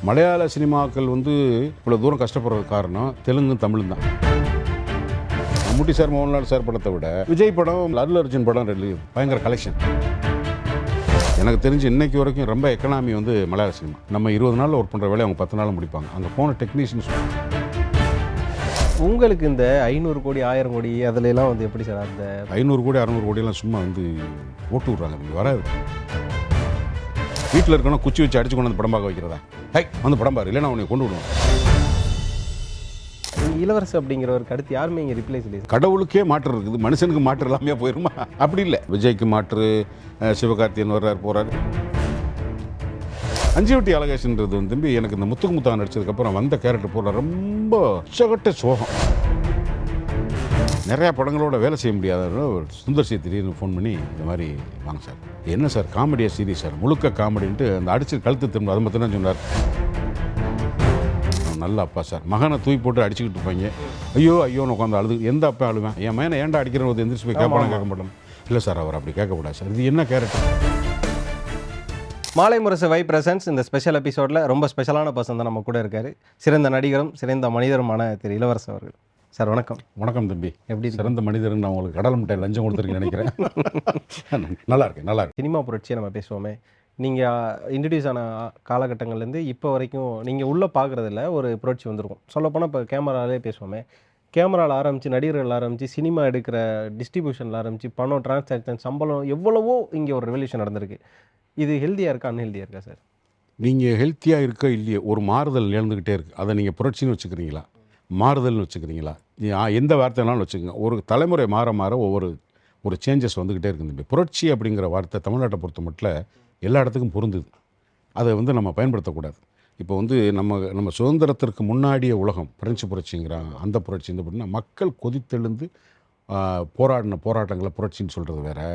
மலையாள சினிமாக்கள் வந்து இவ்வளோ தூரம் கஷ்டப்படுறது காரணம் தெலுங்கும் தமிழும் தான். மம்முட்டி சார் மோகன்லால் சார் படத்தை விட விஜய் படம் அல்லு அர்ஜுன் படம் பயங்கர கலெக்ஷன். எனக்கு தெரிஞ்சு இன்னைக்கு வரைக்கும் ரொம்ப எக்கனாமி வந்து மலையாள சினிமா. நம்ம 20 நாளில் ஒர்க் பண்ணுற வேலையை அவங்க 10 நாளில் முடிப்பாங்க. அங்கே போன டெக்னீஷியன்ஸ். உங்களுக்கு இந்த 500 கோடி 1000 கோடி அதுலலாம் வந்து எப்படி சார் அந்த 500 கோடி 600 கோடியெல்லாம் சும்மா வந்து ஓட்டு விட்றாங்க. இங்கே வராது. வீட்டில் இருக்கணும் குச்சி வச்சு அடிச்சு கொண்டு வந்து படம் பார்க்க வைக்கிறதா? வந்து படம் பாரு, இல்லைன்னா உன்னை கொண்டு விடுவோம். இளவரசு அப்படிங்கிறவருக்கு அடுத்து யாருமே இங்கே ரிப்ளைஸ் இல்லை. கடவுளுக்கே மாற்று இருக்குது, மனுஷனுக்கு மாற்று எல்லாமே போயிருமா? அப்படி இல்லை. விஜய்க்கு மாற்று, சிவகார்த்தியன் வர்றார் போகிறார். அஞ்சுவட்டி அழகேஷன்றது வந்து எனக்கு இந்த முத்துக்கு முத்தா நடிச்சதுக்கப்புறம் வந்த கேரக்டர் போல ரொம்ப உச்சகட்ட சோகம். நிறையா படங்களோட வேலை செய்ய முடியாத சுந்தர் சி திடீர்னு ஃபோன் பண்ணி இந்த மாதிரி வாங்க சார், என்ன சார் காமெடியா சீரியஸ் சார், முழுக்க காமெடின்ட்டு அந்த அடிச்சு கழுத்து திரும்ப அதை மட்டும் தான் சொன்னார். நல்ல அப்பா சார், மகனை தூக்கி போட்டு அடிச்சுக்கிட்டு இருப்பாங்க. ஐயோ ஐயோன்னு உட்காந்து அழுது. எந்த அப்பா அழுவேன்? என் மகனை ஏன்டா அடிக்கிற ஒரு எந்திரிச்சு போய் கேட்பான கேட்க மாட்டேன். இல்லை சார், அவர் அப்படி கேட்கக்கூடாது சார். இது என்ன கேரக்டர்? மாலை முரசு வை பிரசன்ஸ் இந்த ஸ்பெஷல் எபிசோடில் ரொம்ப ஸ்பெஷலான பர்சன் தான் நம்ம கூட இருக்காரு. சிறந்த நடிகரும் சிறந்த மனிதருமான திரு இளவரசு அவர்கள். சார் வணக்கம். வணக்கம் தம்பி. எப்படி சிறந்த மனிதர்? நான் உங்களுக்கு கடல் முட்டை லஞ்சம் கொடுத்துருக்கேன்னு நினைக்கிறேன். நல்லா இருக்கு, நல்லா இருக்கு. சினிமா புரட்சியை நம்ம பேசுவோமே, நீங்கள் இன்ட்ரடியூஸ் ஆன காலகட்டங்கள்லேருந்து இப்போ வரைக்கும் நீங்கள் உள்ளே பார்க்குறதில்ல ஒரு புரட்சி வந்திருக்கும். சொல்லப்போனால் இப்போ கேமராலே பேசுவோமே, கேமராவில் ஆரம்பித்து நடிகர்கள் ஆரம்பித்து சினிமா எடுக்கிற டிஸ்ட்ரிபியூஷனில் ஆரம்பித்து பணம் டிரான்சாக்ஷன் சம்பளம் எவ்வளவோ இங்கே ஒரு ரெவல்யூஷன் நடந்திருக்கு. இது ஹெல்த்தியாக இருக்கா அன்ஹெல்த்தியாக இருக்கா சார்? நீங்கள் ஹெல்த்தியாக இருக்கோ இல்லையோ ஒரு மாறுதல் எழுந்துக்கிட்டே இருக்குது. அதை நீங்கள் புரட்சின்னு வச்சுக்கிறீங்களா, மாறுதல்னு வச்சுக்கிறீங்களா, எந்த வார்த்தைனாலும் வச்சுக்கோங்க. ஒரு தலைமுறை மாற மாற ஒரு சேஞ்சஸ் வந்துக்கிட்டே இருக்குது. புரட்சி அப்படிங்கிற வார்த்தை தமிழ்நாட்டை பொறுத்த மட்டும் எல்லா இடத்துக்கும் பொருந்துது. அதை வந்து நம்ம பயன்படுத்தக்கூடாது. இப்போ வந்து நம்ம சுதந்திரத்திற்கு முன்னாடிய உலகம் பிரெஞ்சு புரட்சிங்கிறாங்க. அந்த புரட்சி இந்த அப்படின்னா மக்கள் கொதித்தெழுந்து போராடின போராட்டங்களை புரட்சின்னு சொல்கிறது வேறு,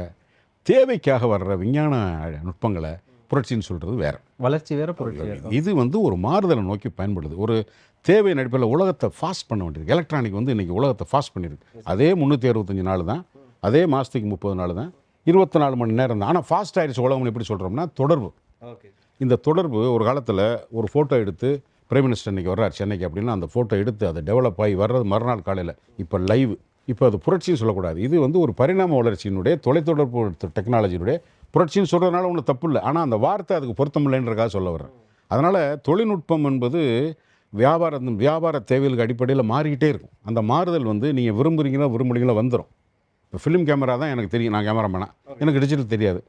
தேவைக்காக வர்ற விஞ்ஞான நுட்பங்களை புரட்சின்னு சொல்கிறது வேறு. வளர்ச்சி வேறு, புரட்சி வேறு. இது வந்து ஒரு மாறுதலை நோக்கி பயன்படுது. ஒரு தேவை நடிப்பில் உலகத்தை ஃபாஸ்ட் பண்ண வேண்டியது. எலக்ட்ரானிக் வந்து இன்றைக்கி உலகத்தை ஃபாஸ்ட் பண்ணியிருக்கு. அதே 365 நாள் தான், அதே மாதத்துக்கு 30 நாள் தான், 24 மணி நேரம் தான். ஆனால் ஃபாஸ்ட் ஆகிடுச்சு உலகம்னு எப்படி சொல்கிறோம்னா தொடர்பு. இந்த தொடர்பு ஒரு காலத்தில் ஒரு ஃபோட்டோ எடுத்து பிரைம் மினிஸ்டர் இன்றைக்கி வர்றார் சென்னைக்கு அப்படின்னா அந்த ஃபோட்டோ எடுத்து அதை டெவலப் ஆகி வர்றது மறுநாள் காலையில். இப்போ லைவ். இப்போ அது புரட்சின்னு சொல்லக்கூடாது. இது வந்து ஒரு பரிணாம வளர்ச்சியினுடைய தொலைத்தொடர்பு டெக்னாலஜியினுடைய புரட்சின்னு சொல்கிறதுனால ஒன்றும் தப்பு இல்லை. ஆனால் அந்த வார்த்தை அதுக்கு பொருத்தமில்லைன்றக்காக சொல்ல வர்றேன். அதனால் தொழில்நுட்பம் என்பது வியாபார தேவைகளுக்கு அடிப்படையில் மாறிக்கிட்டே இருக்கும். அந்த மாறுதல் வந்து நீங்கள் விரும்புகிறீங்களோ வந்துடும். இப்போ ஃபிலிம் கேமரா தான் எனக்கு தெரியும், நான் கேமராமேனா, எனக்கு டிஜிட்டல் தெரியாது.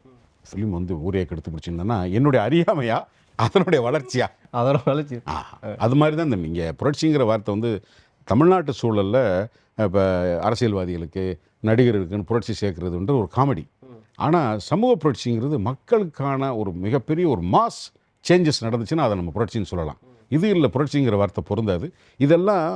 ஃபிலிம் வந்து ஊரே கெடுத்து பிடிச்சிருந்தேன்னா என்னுடைய அறியாமையா அதனுடைய வளர்ச்சியா? அதோட வளர்ச்சி. அது மாதிரி தான் இந்த இங்கே புரட்சிங்கிற வார்த்தை வந்து தமிழ்நாட்டு சூழலில் இப்போ அரசியல்வாதிகளுக்கு நடிகர்களுக்குன்னு புரட்சி சேர்க்கறதுன்ற ஒரு காமெடி. ஆனால் சமூக புரட்சிங்கிறது மக்களுக்கான ஒரு மிகப்பெரிய ஒரு மாஸ் சேஞ்சஸ் நடந்துச்சுன்னா அதை நம்ம புரட்சின்னு சொல்லலாம். இது இல்லை, புரட்சிங்கிற வார்த்தை பொருந்தாது. இதெல்லாம்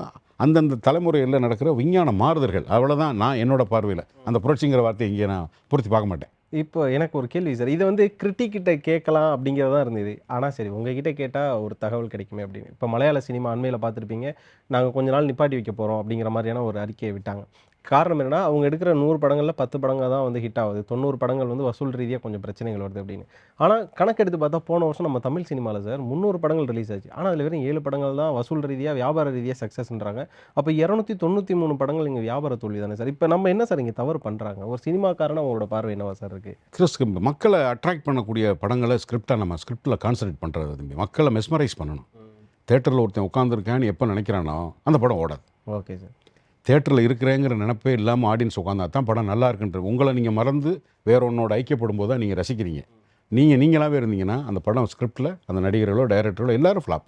அந்தந்த தலைமுறையில் நடக்கிற விஞ்ஞான மாறுதல்கள். அவ்வளோதான். நான் என்னோட பார்வையில் அந்த புரட்சிங்கிற வார்த்தையை இங்கே நான் பொருத்தி பார்க்க மாட்டேன். இப்போ எனக்கு ஒரு கேள்வி சார், இதை வந்து கிரிட்டிக்கிட்ட கேட்கலாம் அப்படிங்கிறது தான் இருந்தது. ஆனால் சரி உங்ககிட்ட கேட்டால் ஒரு தகவல் கிடைக்குமே அப்படின்னு. இப்போ மலையாள சினிமா அண்மையில் பார்த்துருப்பீங்க, நாங்கள் கொஞ்ச நாள் நிப்பாட்டி வைக்க போகிறோம் அப்படிங்கிற மாதிரியான ஒரு அறிக்கையை விட்டாங்க. காரணம் என்னென்னா, அவங்க எடுக்கிற 100 படங்களில் 10 படங்கள் தான் வந்து ஹிட் ஆகுது, 90 படங்கள் வந்து வசூல் ரீதியாக கொஞ்சம் பிரச்சனைகள் வருது அப்படின்னு. ஆனால் கணக்கெடுத்து பார்த்தா போன வருஷம் நம்ம தமிழ் சினிமாவில் சார் 300 படங்கள் ரிலீஸ் ஆச்சு. ஆனால் அதில் வெறும் 7 படங்கள் தான் வசூல் ரீதியாக வியாபார ரீதியாக சக்ஸஸ்ன்றாங்க. அப்போ 293 படங்கள் இங்கே வியாபார தோல்வி தானே சார்? இப்போ நம்ம என்ன சார் இங்கே தவறு பண்ணுறாங்க? ஒரு சினிமாக்காரனா அவங்களோட பார்வை என்னவா சார் இருக்குது? மக்களை அட்ராக்ட் பண்ணக்கூடிய படங்களை நம்ம ஸ்கிரிப்டில் கான்சன்ட்ரேட் பண்ணுறது தம்பி. மக்களை மெஸ்மரைஸ் பண்ணணும். தேட்டரில் ஒருத்தன் உட்காந்துருக்கான்னு எப்போ நினைக்கிறானோ அந்த படம் ஓடாது. Okay sir. தேட்டரில் இருக்கிறேங்கிற நினைப்பே இல்லாமல் ஆடியன்ஸ் உட்காந்தா தான் படம் நல்லா இருக்குன்ற உங்களை நீங்கள் மறந்து வேற ஒன்னோட ஐக்கியப்படும் போது தான் நீங்கள் ரசிக்கிறீங்க. நீங்களாகவே இருந்தீங்கன்னா அந்த படம் ஸ்கிரிப்டில் அந்த நடிகர்களோ டைரக்டர்களோ எல்லோரும் ஃப்ளாப்.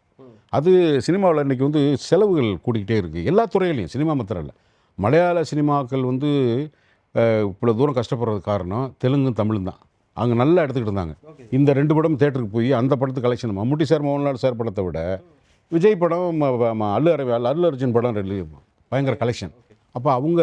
அது சினிமாவில் இன்றைக்கி வந்து செலவுகள் கூட்டிக்கிட்டே இருக்குது எல்லா துறையிலையும். சினிமா மாத்திரம் இல்லை, மலையாள சினிமாக்கள் வந்து இவ்வளோ தூரம் கஷ்டப்படுறது காரணம் தெலுங்கும் தமிழும் தான். அவங்க நல்லா எடுத்துக்கிட்டு இருந்தாங்க. இந்த 2 படம் தேட்டருக்கு போய் அந்த படத்துக்கு கலெக்ஷன் மம்முட்டி சார் மோகன்லால் சார் படத்தை விட விஜய் படம் அல்லு அர்ஜுன் படம் பயங்கர கலெக்ஷன். அப்போ அவங்க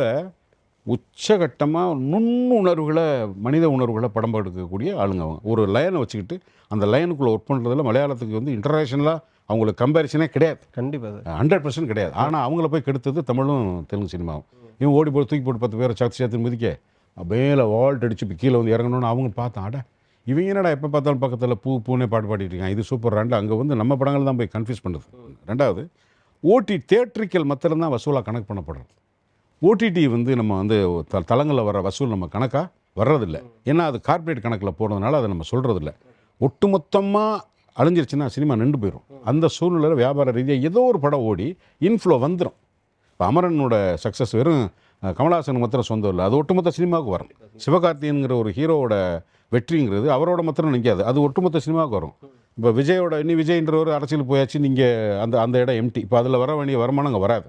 உச்சகட்டமாக நுண்ணுணர்வுகளை மனித உணர்வுகளை படம் எடுக்கக்கூடிய ஆளுங்க. அவங்க ஒரு லைனை வச்சுக்கிட்டு அந்த லைனுக்குள்ளே ஒர்க் பண்ணுறதுல மலையாளத்துக்கு வந்து இன்டர்நேஷனலாக அவங்களுக்கு கம்பேரிசனே கிடையாது. கண்டிப்பாக 100% கிடையாது. ஆனால் அவங்கள போய் கெடுத்தது தமிழும் தெலுங்கு சினிமாவும். இவன் ஓடி போய் தூக்கி போட்டு 10 பேரை சேர்த்து மிதிக்க மேலே வால்ட் அடிச்சு இப்போ கீழே வந்து இறங்கணுன்னு அவங்க பார்த்தா அட இவங்க என்னடா எப்போ பார்த்தாலும் பக்கத்தில் பூனே பாட்டு பாடிட்டு இருக்காங்க, இது சூப்பர் ராண்டு அங்கே வந்து நம்ம படங்கள் தான் போய் கன்ஃபியூஸ் பண்ணுது. ரெண்டாவது தியேட்ரிக்கல் மத்தியில் தான் வசூலாக கணக்கு பண்ணப்படுறது. ஓடிடி வந்து நம்ம வந்து தளங்களில் வர வசூல் நம்ம கணக்காக வர்றதில்லை. ஏன்னா அது கார்ப்பரேட் கணக்கில் போடுறதுனால அதை நம்ம சொல்கிறதில்ல. ஒட்டுமொத்தமாக அழிஞ்சிருச்சுன்னா சினிமா நின்று போயிடும். அந்த சூழ்நிலையில் வியாபார ரீதியாக ஏதோ ஒரு படம் ஓடி இன்ஃப்ளோ வந்துடும். இப்போ அமரனோட சக்ஸஸ் வெறும் கமலஹாசன் மாத்திரம் சொந்தம் இல்லை, அது ஒட்டுமொத்த சினிமாவுக்கு வரும். சிவகார்த்திகேயன்கிற ஒரு ஹீரோவோட வெற்றிங்கிறது அவரோட மாத்திரம் நிற்காது, அது ஒட்டுமொத்த சினிமாவுக்கு வரும். இப்போ விஜயோட விஜய்ன்ற ஒரு அரசியல் போயாச்சு, நீங்கள் அந்த இடம் எம்டி. இப்போ அதில் வர வேண்டிய வருமானம் அங்கே வராது.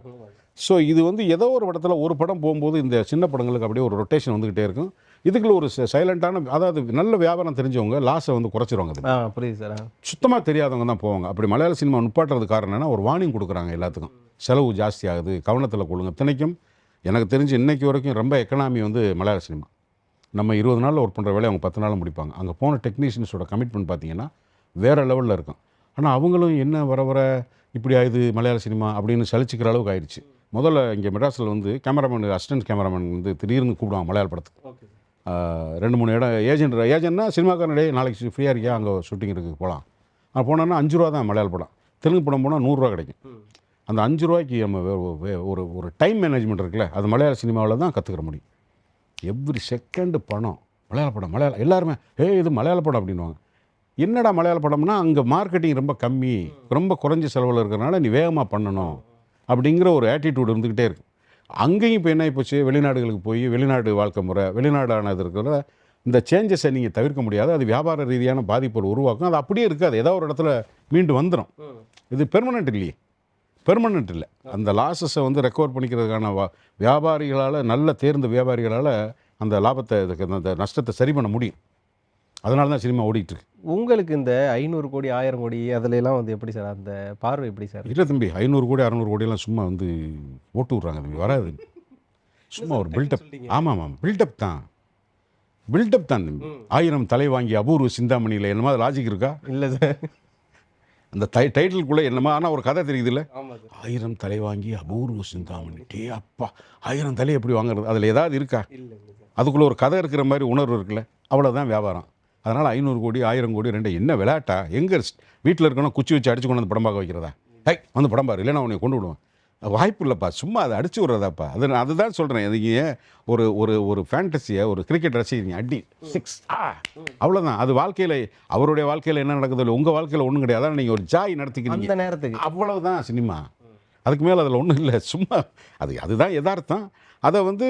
ஸோ இது வந்து ஏதோ ஒரு படத்தில் ஒரு படம் போகும்போது இந்த சின்ன படங்களுக்கு அப்படியே ஒரு ரொட்டேஷன் வந்துக்கிட்டே இருக்கும். இதுக்குள்ள ஒரு சைலண்ட்டான, அதாவது நல்ல வியாபாரம் தெரிஞ்சவங்க லாஸை வந்து குறைச்சிருவாங்க. புரியுது சார். சுத்தமாக தெரியாதவங்க தான் போவாங்க. அப்படி மலையாள சினிமா நுப்பாட்டுறது காரணம் என்னன்னா, ஒரு வார்னிங் கொடுக்குறாங்க எல்லாத்துக்கும், செலவு ஜாஸ்தி ஆகுது, கவனத்தில் கொள்ளுங்க. தினைக்கும் எனக்கு தெரிஞ்சு இன்னைக்கு வரைக்கும் ரொம்ப எக்கனாமி வந்து மலையாள சினிமா. நம்ம 20 நாளில் ஒர்க் பண்ணுற வேலையை அவங்க 10 நாளில் முடிப்பாங்க. அங்கே போன டெக்னீஷியன்ஸோட கமிட்மெண்ட் பார்த்தீங்கன்னா வேறு லெவலில் இருக்கும். ஆனால் அவங்களும் என்ன வர வர இப்படி ஆகுது மலையாள சினிமா அப்படின்னு சலிச்சிக்கிற அளவுக்கு ஆயிடுச்சு. முதல்ல இங்கே மெட்ராஸில் வந்து கேமராமேன், அசிஸ்டன்ட் கேமராமேன் வந்து திடீர்னு கூப்பிடுவாங்க மலையாள படத்துக்கு. 2-3 இடம் ஏஜென்ட்னா சினிமாக்காரனே நாளைக்கு ஃப்ரீயாக இருக்கியா, அங்கே ஷூட்டிங் இருக்குது போகலாம். போனோன்னா 5 ரூபா தான் மலையாள படம். தெலுங்கு படம் போனால் 100 ரூபா கிடைக்கும். அந்த 5 ரூபாய்க்கு நம்ம ஒரு டைம் மேனேஜ்மெண்ட் இருக்குல்ல, அது மலையாள சினிமாவில் தான் கற்றுக்கிற முடியும். எவ்ரி செகண்டு படம் மலையாள படம், எல்லாருமே இது மலையாள படம் அப்படின்வாங்க. என்னடா மலையாள படம்னா, அங்கே மார்க்கெட்டிங் ரொம்ப கம்மி, ரொம்ப குறைஞ்ச செலவில் இருக்கிறனால நீ வேகமாக பண்ணணும் அப்படிங்கிற ஒரு ஆட்டிடியூட் இருந்துக்கிட்டே இருக்கு. அங்கேயும் இப்போ என்ன ஆகிப்போச்சு, வெளிநாடுகளுக்கு போய் வெளிநாடு வாழ்க்கை முறை, வெளிநாடானது இருக்கிற இந்த சேஞ்சஸை நீங்கள் தவிர்க்க முடியாது. அது வியாபார ரீதியான பாதிப்புகள் உருவாக்கும். அது அப்படியே இருக்காது, ஏதோ ஒரு இடத்துல மீண்டு வந்துடும். இது பெர்மனெண்ட் இல்லையே, பெர்மனெண்ட் இல்லை. அந்த லாஸஸை வந்து ரெக்கவர் பண்ணிக்கிறதுக்கான வியாபாரிகளால், நல்ல தேர்ந்த வியாபாரிகளால் அந்த லாபத்தை, அந்த நஷ்டத்தை சரி பண்ண முடியும். அதனால தான் சினிமா ஓடிட்டுருக்கு. உங்களுக்கு இந்த 500 கோடி 1000 கோடி அதுலலாம் வந்து எப்படி சார் அந்த பார்வை எப்படி சார்? இல்லை தம்பி, 500 கோடி 600 கோடியெல்லாம் சும்மா வந்து போட்டு விட்றாங்க தம்பி, வராது. சும்மா ஒரு பில்டப். ஆமாம், பில்டப் தான் தம்பி. 1000 தலை வாங்கி அபூர்வ சிந்தாமணியில் என்னமா லாஜிக் இருக்கா? இல்லை சார். அந்த டைட்டிலுக்குள்ளே என்னமா, ஆனால் ஒரு கதை தெரியுது இல்லை, 1000 தலை வாங்கி அபூர்வ சிந்தாமணி. அப்பா, 1000 தலை எப்படி வாங்குறது? அதில் ஏதாவது இருக்கா? அதுக்குள்ளே ஒரு கதை இருக்கிற மாதிரி உணர்வு இருக்குல்ல, அவ்வளோதான் வியாபாரம். அதனால் 500 கோடி 1000 கோடி ரெண்டு என்ன விளையாட்டா? எங்கே வீட்டில் இருக்கணும், குச்சி வச்சு அடிச்சு கொண்டு வந்து படம் பார்க்க வைக்கிறதா? வந்து படம் பாரு, இல்லைன்னா உன்னை கொண்டு விடுவேன். வாய்ப்பு இல்லைப்பா, சும்மா அதை அடிச்சு விட்றதாப்பா. அதுதான் சொல்கிறேன். இதுக்கு ஒரு ஒரு ஒரு ஃபேண்டசியை, ஒரு கிரிக்கெட் ரசிக்கிறீங்க, அடி 6 அவ்வளோதான். அது வாழ்க்கையில், அவருடைய வாழ்க்கையில் என்ன நடக்குது இல்லை, உங்கள் வாழ்க்கையில் ஒன்றும் கிடையாது. அதான் நீங்கள் ஒரு ஜாய் நடத்திக்கிறீங்க அந்த நேரத்துக்கு, அவ்வளவுதான் சினிமா. அதுக்கு மேலே அதில் ஒன்றும் இல்லை, சும்மா அதுதான் யதார்த்தம். அதை வந்து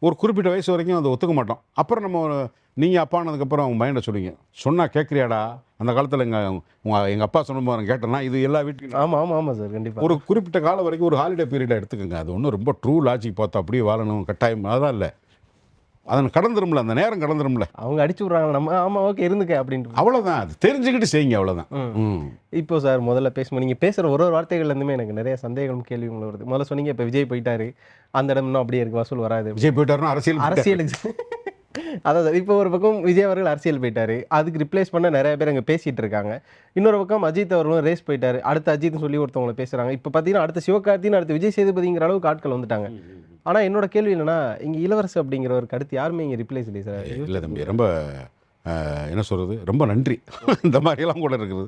ஒரு குறிப்பிட்ட வயசு வரைக்கும் அதை ஒத்துக்க மாட்டோம். அப்புறம் நம்ம நீங்கள் அப்பானதுக்கப்புறம் அவங்க மைண்டை சொல்லுவீங்க, சொன்னால் கேட்குறியாடா? அந்த காலத்தில் எங்கள் அப்பா சொன்ன மாதிரி கேட்டேன்னா, இது எல்லா வீட்டுக்கும். ஆமாம் சார், கண்டிப்பாக. ஒரு குறிப்பிட்ட காலம் வரைக்கும் ஒரு ஹாலிடே பீரியடாக எடுத்துக்கோங்க. அது ஒன்றும் ரொம்ப ட்ரூ லாஜிக் பார்த்தா அப்படியே வாழணும் கட்டாயம் அதெல்லாம் இல்லை. அதன் கடந்துரும்ல, அந்த நேரம் கடந்துரும்ல. அவங்க அடிச்சு விட்றாங்க, நம்ம ஆமாம் ஓகே இருந்துக்க அப்படின்ட்டு, அவ்வளோதான். அது தெரிஞ்சுக்கிட்டு செய்யுங்க, அவ்வளோதான். இப்போ சார் முதல்ல பேசும்போது நீங்கள் பேசுகிற ஒரு வார்த்தைகள்லேருந்துமே எனக்கு நிறைய சந்தேகம் கேள்விகள் வருது. முதல்ல சொன்னீங்க இப்போ விஜய் போயிட்டாரு, அந்த இடம் இன்னும் அப்படியே இருக்குது, வசூல் வராது. விஜய் போயிட்டாருன்னா அரசியலுக்கு அதான் இப்போ ஒரு பக்கம் விஜய் அவர்கள் அரசியல் போயிட்டாரு, அதுக்கு ரிப்ளேஸ் பண்ண நிறைய பேர் அங்கே பேசிகிட்டு இருக்காங்க. இன்னொரு பக்கம் அஜித் அவர்களும் ரேஸ் போயிட்டாரு, அடுத்து அஜித்னு சொல்லி ஒருத்தவங்களை பேசுகிறாங்க. இப்போ பார்த்தீங்கன்னா அடுத்த சிவகார்த்தின்னு, அடுத்து விஜய் சேதுபதிங்கிற அளவுக்கு ஆட்கள் வந்துட்டாங்க. ஆனால் என்னோட கேள்வி என்னன்னா, இங்கே இளவரசு அப்படிங்கிறவருக்கு அடுத்து யாருமே இங்கே ரிப்ளேஸ் இல்லை சார். இல்லை தம்பி, ரொம்ப என்ன சொல்கிறது, ரொம்ப நன்றி. இந்த மாதிரியெல்லாம் கூட இருக்குது,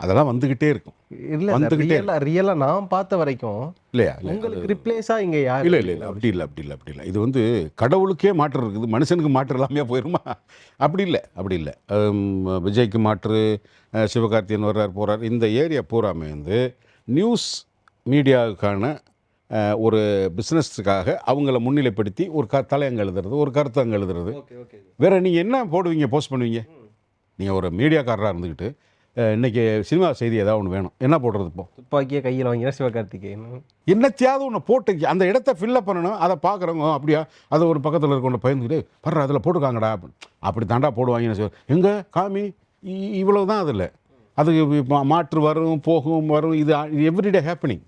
அதெல்லாம் வந்துக்கிட்டே இருக்கும். இல்லை வந்துக்கிட்டே ரியலாக நான் பார்த்த வரைக்கும் இல்லையா, உங்களுக்கு ரிப்ளேஸாக இங்கே யார்? இல்லை அப்படி இல்லை. இது வந்து கடவுளுக்கே மாற்று இருக்குது, மனுஷனுக்கு மாற்று எல்லாமே போயிருமா? அப்படி இல்லை. விஜய்க்கு மாற்று, சிவகார்த்திகேயன் வர்றார் போகிறார். இந்த ஏரியா பூராமே வந்து நியூஸ் மீடியாவுக்கான ஒரு பிஸ்னஸுக்காக அவங்கள முன்னிலைப்படுத்தி ஒரு தலை அங்கே எழுதுறது, ஒரு கருத்து அங்கே எழுதுறது. வேறு நீங்கள் என்ன போடுவீங்க, போஸ்ட் பண்ணுவீங்க? நீங்கள் ஒரு மீடியாக்காரராக இருந்துக்கிட்டு இன்றைக்கி சினிமா செய்தி ஏதாவது ஒன்று வேணும், என்ன போடுறது? இப்போ துப்பாக்கியே கையில் வாங்கினா சிவகார்த்திகேயன் என்னத்தையாவது ஒன்று போட்டு அந்த இடத்த ஃபில்லப் பண்ணணும். அதை பார்க்குறவங்க அப்படியா, அதை ஒரு பக்கத்தில் இருக்கவங்க பயந்துக்கிட்டு படுற அதில் போட்டுக்காங்கடா அப்படி தாண்டா போடுவாங்கன்னு எங்கே காமி, இவ்வளவு தான். அதில் அது மாற்று வரும் போகும் வரும், இது எவ்ரிடே ஹேப்பனிங்.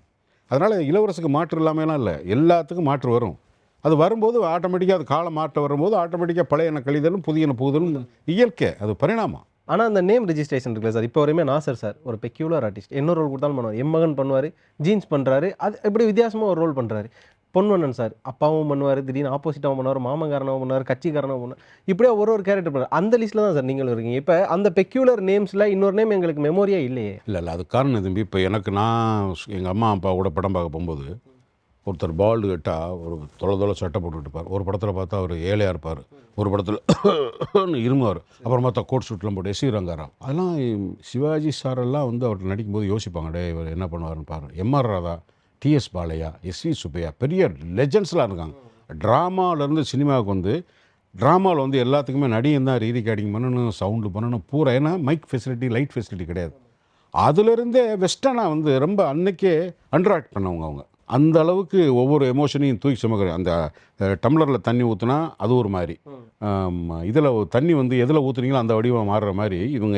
அதனால் இளவரசுக்கு மாற்று இல்லாமலாம் இல்லை, எல்லாத்துக்கும் மாற்று வரும். அது வரும்போது ஆட்டோமேட்டிக்காக, அது காலம் மாற்ற வரும்போது ஆட்டோமேட்டிக்காக பழையன கழிதலும் புதியன புகுதலும் இயற்கை, அது பரிணாமம். ஆனால் அந்த நேம் ரெஜிஸ்ட்ரேஷன் இருக்குல்ல சார், இப்போ வரையுமே நாசர் சார் ஒரு பெக்யூலர் ஆர்டிஸ்ட், என்ன ரோல் கொடுத்தாலும் பண்ணுவார். எம்மகன் பண்ணுவார், ஜீன்ஸ் பண்ணுறாரு, அது எப்படி வித்தியாசமாக ஒரு ரோல் பண்ணுறாரு. பொன்வண்ணன் சார் அப்பாவும் பண்ணுவார், திடீர்னு ஆப்போசிட்டாகவும் பண்ணுவார், மாமன்காரனாகவும் பண்ணுவார், கட்சிக்காரனாகவும் பண்ணுவார். இப்படியே ஒரு கேரக்டர் பண்ணுவார். அந்த லிஸ்ட்டில் தான் சார் நீங்களும் இருக்கீங்க. இப்போ அந்த பெக்யூலர் நேம்ஸில் இன்னொரு நேம் எங்களுக்கு மெமோரியே இல்லையே. இல்லை அது காரணம் தம்பி. இப்போ எனக்கு நான் எங்கள் அம்மா அப்பா கூட படம் பார்க்க போகும்போது ஒருத்தர் பால்டு கேட்டால் ஒரு தொலை சட்டை போட்டுக்கிட்டு இருப்பார். ஒரு படத்தில் பார்த்தா அவர் ஏழையாக இருப்பார், ஒரு படத்தில் இருமார், அப்புறம் பார்த்தா கோட் ஷூட்லாம் போட்டு எஸ்வி ரங்காராவ். அதெல்லாம் சிவாஜி சாரெல்லாம் வந்து அவர்கிட்ட நடிக்கும்போது யோசிப்பாங்க, டே இவர் என்ன பண்ணுவாருன்னு பாருங்க. MR Radha, TS Balaiah, SV Subbaiah, பெரிய லெஜண்ட்ஸ்லாம் இருக்காங்க. ட்ராமாவிலேருந்து சினிமாவுக்கு வந்து ட்ராமாவில் வந்து எல்லாத்துக்குமே நடிகன் தான் ரீதி கேடிங் பண்ணணும், சவுண்டு பண்ணணும் பூரா. ஏன்னா மைக் ஃபெசிலிட்டி, லைட் ஃபெசிலிட்டி கிடையாது. அதுலேருந்தே வெஸ்டர்னாக வந்து ரொம்ப அன்னைக்கே அண்ட்ராக்ட் பண்ணவங்க அவங்க. அந்த அளவுக்கு ஒவ்வொரு எமோஷனையும் தூக்கி சுமக்கிற. அந்த டம்ளரில் தண்ணி ஊற்றுனா அது ஒரு மாதிரி, இதில் தண்ணி வந்து எதில் ஊற்றுனீங்களோ அந்த வடிவம் மாறுற மாதிரி இவங்க